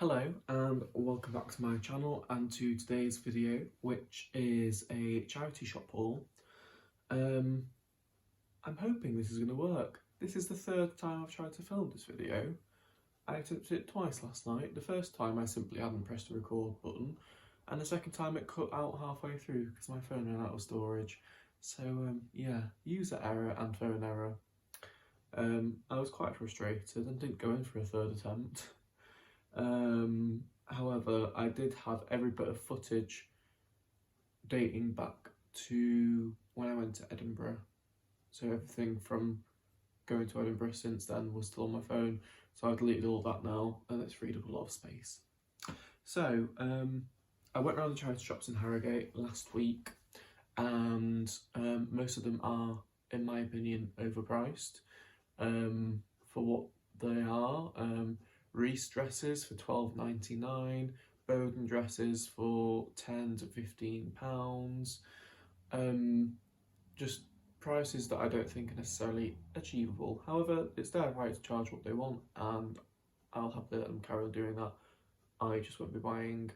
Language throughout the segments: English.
Hello and welcome back to my channel and to today's video, which is a charity shop haul. I'm hoping this is going to work. This is the third time I've tried to film this video. I attempted it twice last night. The first time I simply hadn't pressed the record button, and the second time it cut out halfway through because my phone ran out of storage. So yeah, user error and phone error. I was quite frustrated and didn't go in for a third attempt. However, I did have every bit of footage dating back to when I went to Edinburgh. So everything from going to Edinburgh since then was still on my phone. So I deleted all that now and it's freed up a lot of space. So I went around the charity shops in Harrogate last week and most of them are, in my opinion, overpriced for what they are. Reese dresses for £12.99, Bowden dresses for £10 to £15. Just prices that I don't think are necessarily achievable. However, it's their right to charge what they want and I'll have to let them carry on doing that. I just won't be buying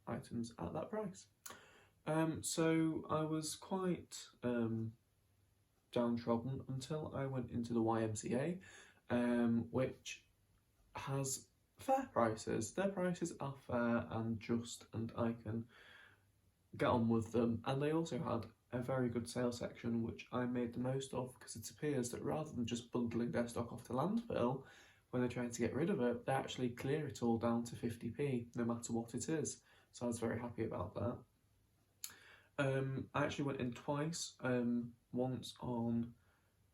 items at that price. So I was quite downtrodden until I went into the YMCA, which has fair prices. Their prices are fair and just, and I can get on with them. And they also had a very good sale section, which I made the most of, because it appears that rather than just bundling their stock off to landfill when they're trying to get rid of it, they actually clear it all down to 50p, no matter what it is. So I was very happy about that. I actually went in twice, once on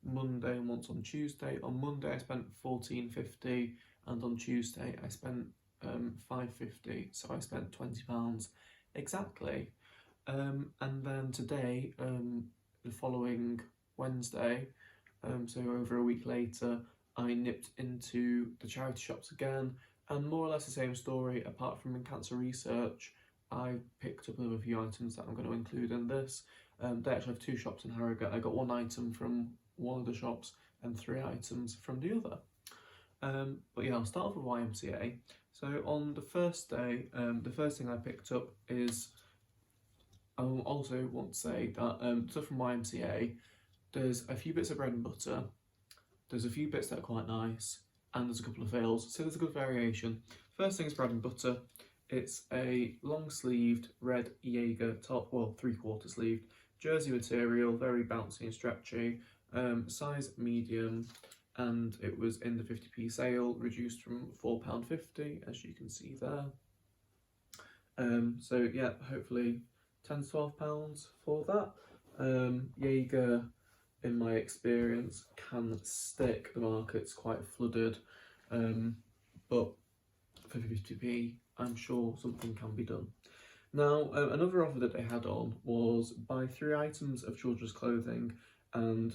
Monday and once on Tuesday. On Monday I spent £14.50 and on Tuesday I spent £5.50, so I spent £20 exactly. And then today, the following Wednesday, so over a week later, I nipped into the charity shops again, and more or less the same story, apart from in cancer research. I picked up a few items that I'm going to include in this. They actually have two shops in Harrogate. I got one item from one of the shops and 3 items from the other. But yeah, I'll start off with YMCA. So on the first day, the first thing I picked up is, I also want to say that stuff from YMCA, there's a few bits of bread and butter, there's a few bits that are quite nice, and there's a couple of fails, so there's a good variation. First thing is bread and butter. It's a long-sleeved red Jaeger top, well, 3/4 sleeved, jersey material, very bouncy and stretchy, size medium, and it was in the 50p sale, reduced from £4.50, as you can see there. So yeah, hopefully £10 to £12 for that. Jaeger, in my experience, can stick. The market's quite flooded, but for 50p, I'm sure something can be done. Now, another offer that they had on was buy 3 items of children's clothing and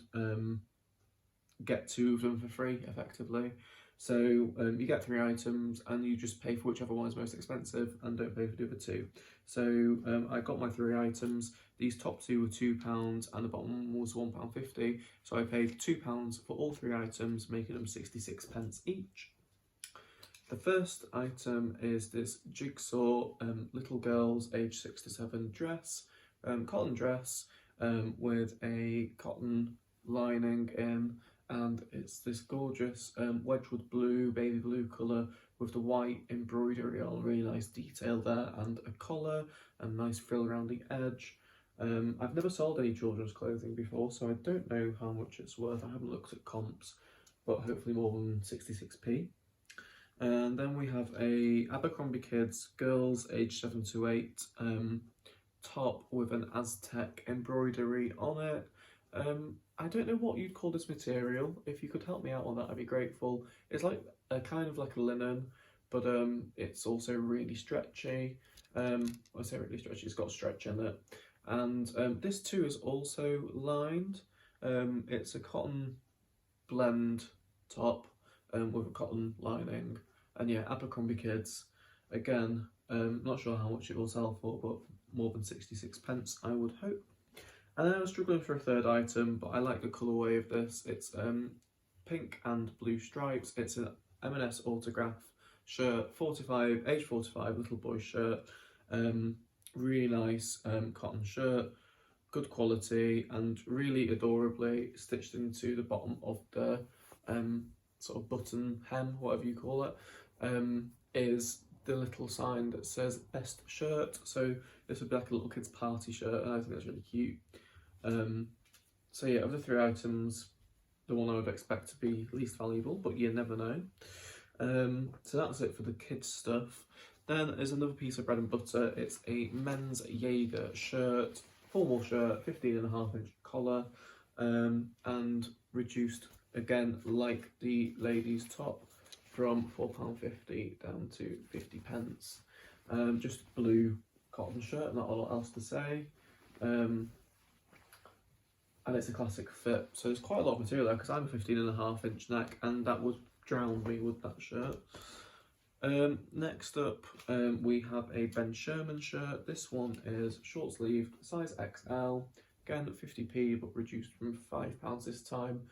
get 2 of them for free, effectively. So you get 3 items and you just pay for whichever one is most expensive and don't pay for the other 2. So I got my 3 items. These top 2 were £2 and the bottom one was £1.50. So I paid £2 for all 3 items, making them 66p each. The first item is this jigsaw little girl's age 6 to 7 dress, cotton dress with a cotton lining in, and it's this gorgeous Wedgwood blue, baby blue colour with the white embroidery on, really nice detail there, and a collar and nice frill around the edge. I've never sold any children's clothing before, so I don't know how much it's worth. I haven't looked at comps, but hopefully more than 66p. And then we have a Abercrombie Kids girls age 7 to 8 top with an Aztec embroidery on it. I don't know what you'd call this material. If you could help me out on that, I'd be grateful. It's like a kind of like a linen, but it's also really stretchy. I say really stretchy, it's got stretch in it. And this too is also lined. It's a cotton blend top with a cotton lining, and yeah, Abercrombie Kids. Again, not sure how much it will sell for, but more than 66p, I would hope. And then I was struggling for a third item, but I like the colourway of this. It's pink and blue stripes. It's an M&S autograph shirt, 45, age 45, little boy shirt. Really nice cotton shirt, good quality, and really adorably stitched into the bottom of the sort of button hem, whatever you call it, is the little sign that says best shirt. So this would be like a little kid's party shirt, and I think that's really cute. So yeah, of the 3 items, the one I would expect to be least valuable, but you never know. So that's it for the kids stuff. Then there's another piece of bread and butter. It's a men's Jaeger shirt, formal shirt, 15.5-inch collar, and reduced again like the ladies' top from £4.50 down to 50p. Just blue cotton shirt, not a lot else to say. And it's a classic fit, so there's quite a lot of material there because I'm a 15.5-inch neck, and that would drown me with that shirt. Next up, we have a Ben Sherman shirt. This one is short sleeve, size XL, again 50p but reduced from £5 this time.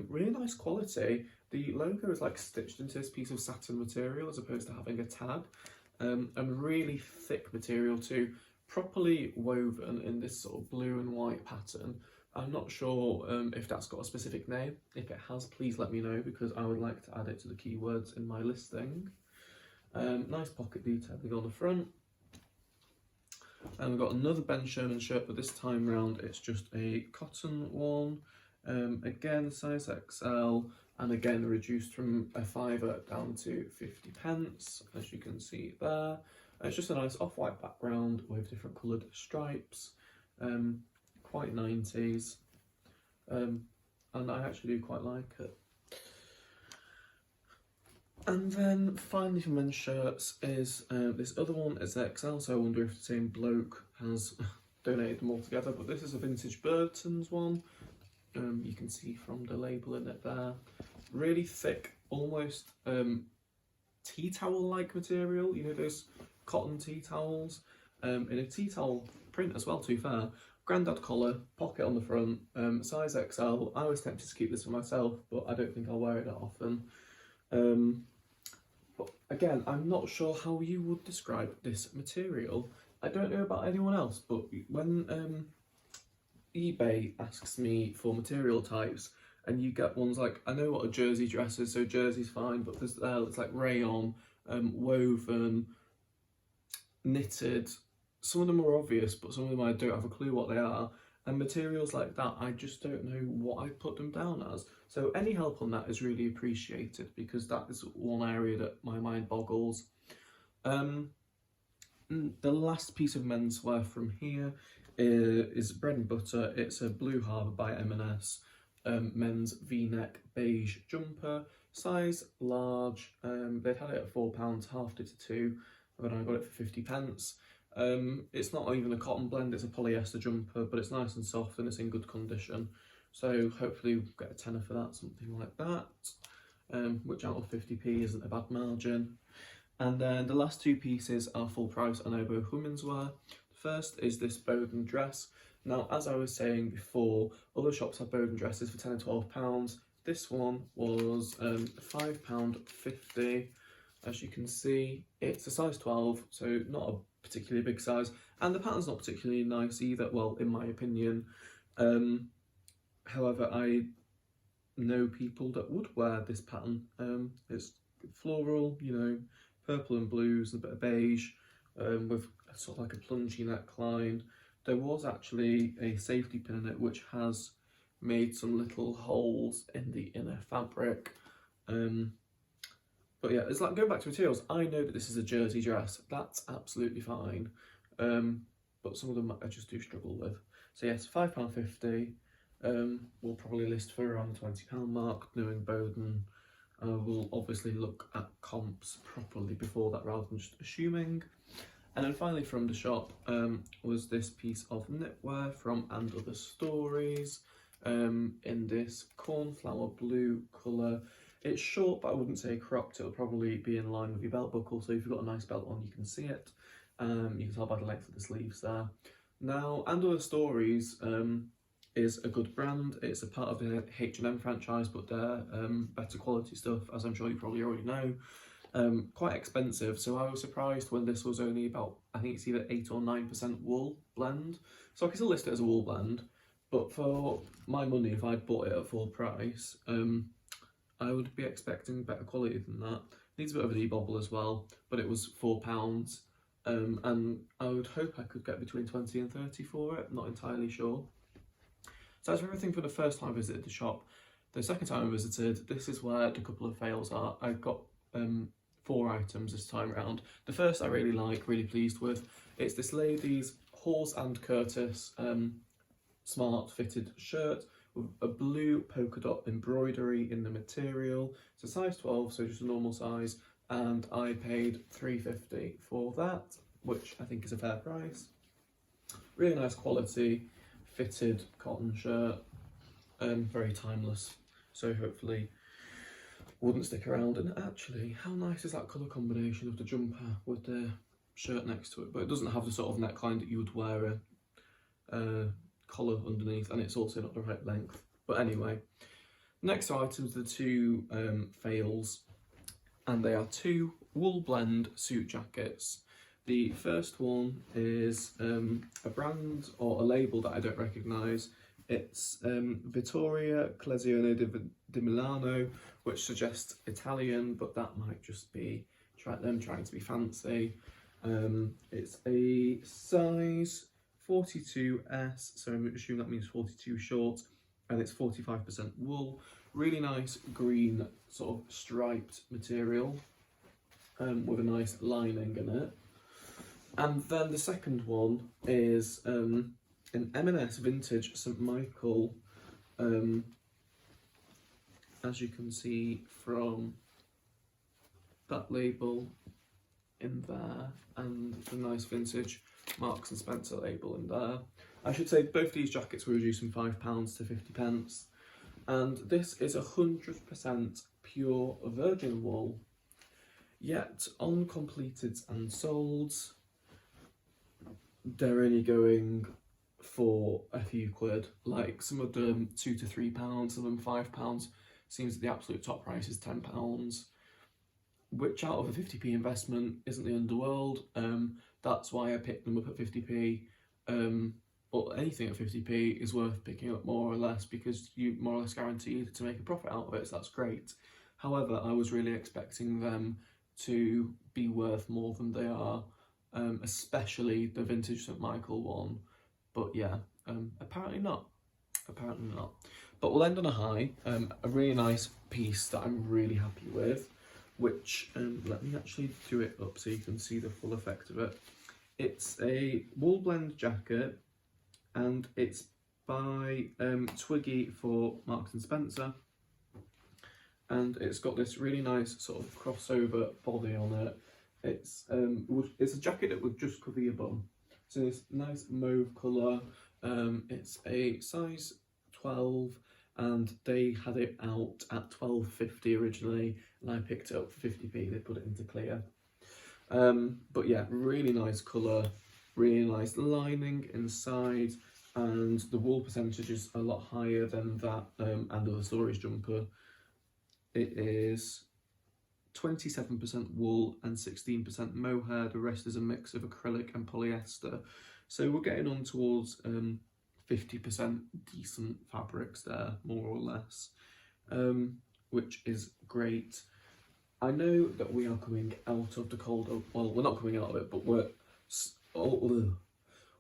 Really nice quality. The logo is like stitched into this piece of satin material as opposed to having a tag, and really thick material too, properly woven in this sort of blue and white pattern. I'm not sure if that's got a specific name. If it has, please let me know, because I would like to add it to the keywords in my listing. Nice pocket detailing on the front. And we've got another Ben Sherman shirt, but this time round it's just a cotton one. Again, size XL, and again reduced from a £5 down to 50p, as you can see there. It's just a nice off-white background with different coloured stripes. Quite 90s, and I actually do quite like it. And then finally for men's shirts is this other one is XL, so I wonder if the same bloke has donated them all together, but this is a vintage Burton's one. You can see from the label in it there. Really thick, almost tea towel-like material, you know, those cotton tea towels, in a tea towel print as well, to be fair. Grandad collar, pocket on the front, size XL. I was tempted to keep this for myself, but I don't think I'll wear it that often. But again, I'm not sure how you would describe this material. I don't know about anyone else, but when eBay asks me for material types, and you get ones like, I know what a jersey dress is, so jersey's fine, but there's it's like rayon, woven, knitted. Some of them are obvious, but some of them I don't have a clue what they are. And materials like that, I just don't know what I'd put them down as. So any help on that is really appreciated, because that is one area that my mind boggles. The last piece of menswear from here is bread and butter. It's a Blue Harbour by M&S men's V-neck beige jumper, size large. They'd had it at £4, halved it to 2, and then I got it for 50p. It's not even a cotton blend, it's a polyester jumper, but it's nice and soft and it's in good condition. So hopefully we'll get a tenner for that, something like that, which out of 50p isn't a bad margin. And then the last 2 pieces are full price and are both women's wear. First is this Bowden dress. Now, as I was saying before, other shops have Bowden dresses for £10 and £12. This one was £5.50. As you can see, it's a size 12, so not a particularly big size, and the pattern's not particularly nice either, well, in my opinion. However, I know people that would wear this pattern. It's floral, you know, purple and blues, a bit of beige, with sort of like a plungy neckline. There was actually a safety pin in it which has made some little holes in the inner fabric. But yeah, it's like going back to materials. I know that this is a jersey dress. That's absolutely fine. But some of them I just do struggle with. So yes, £5.50. We'll probably list for around the £20 mark, knowing Bowden. We'll obviously look at comps properly before that rather than just assuming. And then finally from the shop was this piece of knitwear from And Other Stories in this cornflower blue colour. It's short, but I wouldn't say cropped. It'll probably be in line with your belt buckle, so if you've got a nice belt on, you can see it. You can tell by the length of the sleeves there. Now, And Other Stories is a good brand. It's a part of the H&M franchise, but they're better quality stuff, as I'm sure you probably already know. Quite expensive, so I was surprised when this was only about, I think it's either 8 or 9% wool blend. So I can still list it as a wool blend, but for my money, if I'd bought it at full price, I would be expecting better quality than that. Needs a bit of a debobble as well, but it was £4. And I would hope I could get between 20 and 30 for it, not entirely sure. So that's everything for the first time I visited the shop. The second time I visited, this is where the couple of fails are. I got 4 items this time around. The first I really like, really pleased with. It's this lady's Hawes and Curtis smart fitted shirt with a blue polka dot embroidery in the material. It's a size 12, so just a normal size, and I paid £3.50 for that, which I think is a fair price. Really nice quality, fitted cotton shirt, very timeless, so hopefully wouldn't stick around. And actually, how nice is that colour combination of the jumper with the shirt next to it? But it doesn't have the sort of neckline that you would wear a collar underneath, and it's also not the right length. But anyway, next two items are the 2 fails, and they are 2 wool blend suit jackets. The first one is a brand or a label that I don't recognise. It's Vittoria Collezione di Milano, which suggests Italian, but that might just be them trying to be fancy. It's a size 42S, so I'm assuming that means 42 short, and it's 45% wool. Really nice green sort of striped material with a nice lining in it. And then the second one is an M&S vintage St Michael, as you can see from that label in there, and the nice vintage Marks and Spencer label in there. I should say both these jackets were reduced from £5 to 50p, and this is 100% pure virgin wool, yet on completed and sold, they're only going for a few quid. Like some of them £2 to £3, some of them £5. Seems that the absolute top price is £10, which out of a 50p investment isn't the underworld. That's why I picked them up at 50p. But anything at 50p is worth picking up more or less, because you more or less guaranteed to make a profit out of it, so that's great. However, I was really expecting them to be worth more than they are, especially the vintage St Michael one. But yeah, apparently not. Apparently not. But we'll end on a high. A really nice piece that I'm really happy with, which, let me actually do it up so you can see the full effect of it. It's a wool blend jacket, and it's by Twiggy for Marks and Spencer. And it's got this really nice sort of crossover body on it. It's a jacket that would just cover your bum. So this nice mauve colour. It's a size 12, and they had it out at £12.50 originally, and I picked it up for 50p. They put it into clear. But yeah, really nice colour, really nice lining inside, and the wool percentage is a lot higher than that and other storage jumper. It is 27% wool and 16% mohair. The rest is a mix of acrylic and polyester. So we're getting on towards 50% decent fabrics there, more or less, which is great. I know that we are coming out of the cold, well, we're not coming out of it, but we're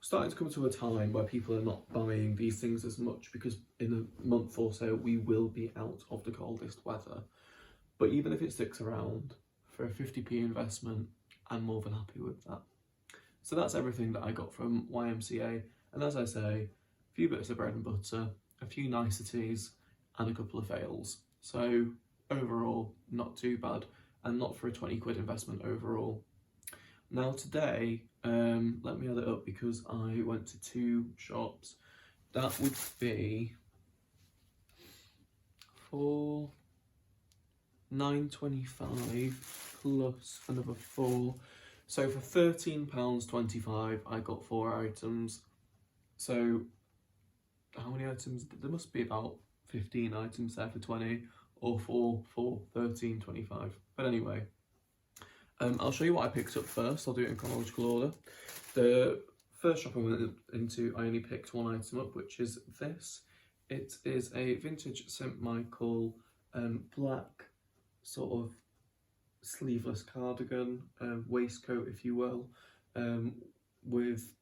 starting to come to a time where people are not buying these things as much, because in a month or so we will be out of the coldest weather. But even if it sticks around for a 50p investment, I'm more than happy with that. So that's everything that I got from YMCA, and as I say, a few bits of bread and butter, a few niceties, and a couple of fails. So overall, not too bad, and not for a 20 quid investment overall. Now today, let me add it up because I went to 2 shops. That would be for £9.25 plus another 4. So for £13.25, I got 4 items. So how many items? There must be about 15 items there for 20, or 4 for £13.25. But anyway, I'll show you what I picked up first. I'll do it in chronological order. The first shop I went into, I only picked one item up, which is this. It is a vintage St Michael black sort of sleeveless cardigan, waistcoat if you will,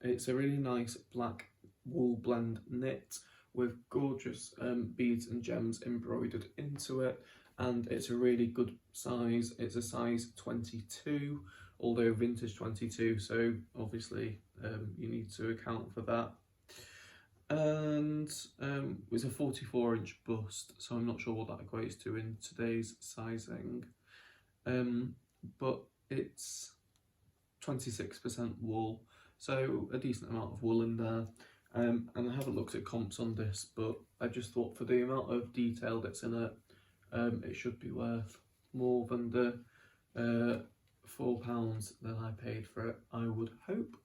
it's a really nice black wool blend knit with gorgeous beads and gems embroidered into it, and it's a really good size. It's a size 22, although vintage 22, so obviously you need to account for that. And it's a 44-inch bust, so I'm not sure what that equates to in today's sizing. But it's 26% wool, so a decent amount of wool in there. And I haven't looked at comps on this, but I just thought for the amount of detail that's in it, it should be worth more than the £4 that I paid for it, I would hope.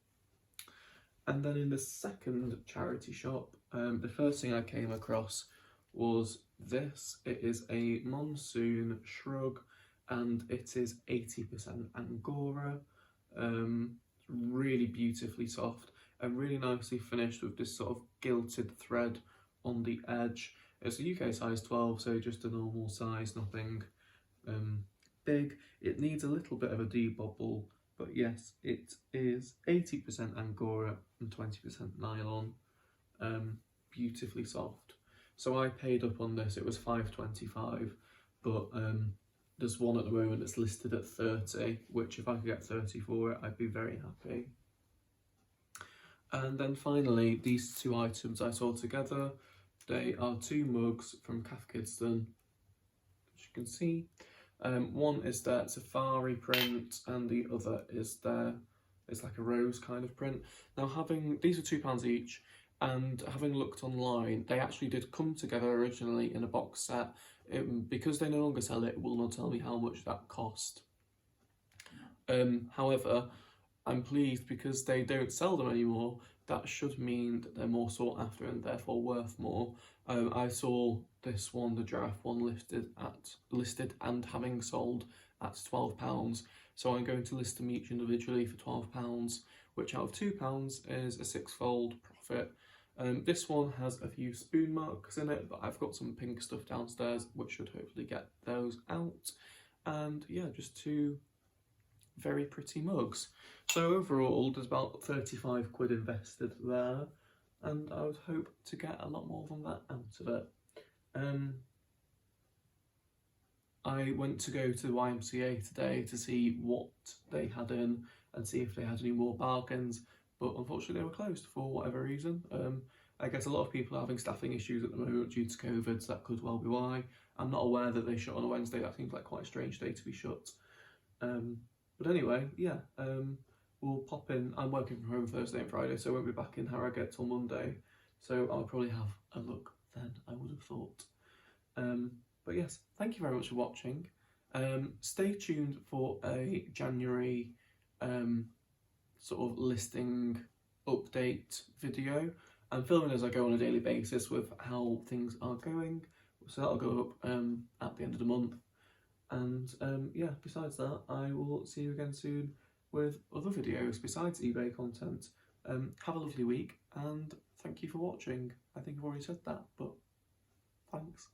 And then in the second charity shop, the first thing I came across was this. It is a monsoon shrug, and it is 80% Angora, really beautifully soft and really nicely finished with this sort of gilded thread on the edge. It's a UK size 12, so just a normal size, nothing big. It needs a little bit of a debobble, but yes, it is 80% Angora and 20% nylon, beautifully soft. So I paid up on this, it was £5.25, but there's one at the moment that's listed at 30, which if I could get 30 for it, I'd be very happy. And then finally, these two items I saw together. They are two mugs from Cath Kidston, as you can see. One is their safari print, and the other is it's like a rose kind of print. Now, these are £2 each, and having looked online, they actually did come together originally in a box set. Because they no longer sell it, it will not tell me how much that cost. However, I'm pleased because they don't sell them anymore. That should mean that they're more sought after and therefore worth more. I saw this one, the giraffe one, listed and having sold at £12. So I'm going to list them each individually for £12, which out of £2 is a six-fold profit. This one has a few spoon marks in it, but I've got some pink stuff downstairs, which should hopefully get those out. And yeah, just two very pretty mugs. So overall, there's about 35 quid invested there, and I would hope to get a lot more than that out of it. I went to go to the YMCA today to see what they had in and see if they had any more bargains, but unfortunately they were closed for whatever reason. I guess a lot of people are having staffing issues at the moment due to COVID, so that could well be why. I'm not aware that they shut on a Wednesday. That seems like quite a strange day to be shut. But anyway, yeah, we'll pop in. I'm working from home Thursday and Friday, so I won't be back in Harrogate till Monday. So I'll probably have a look then, I would have thought. But yes, thank you very much for watching. Stay tuned for a January sort of listing update video. I'm filming as I go on a daily basis with how things are going, so that'll go up at the end of the month. And yeah, besides that, I will see you again soon with other videos besides eBay content. Have a lovely week, and thank you for watching. I think I've already said that, but thanks.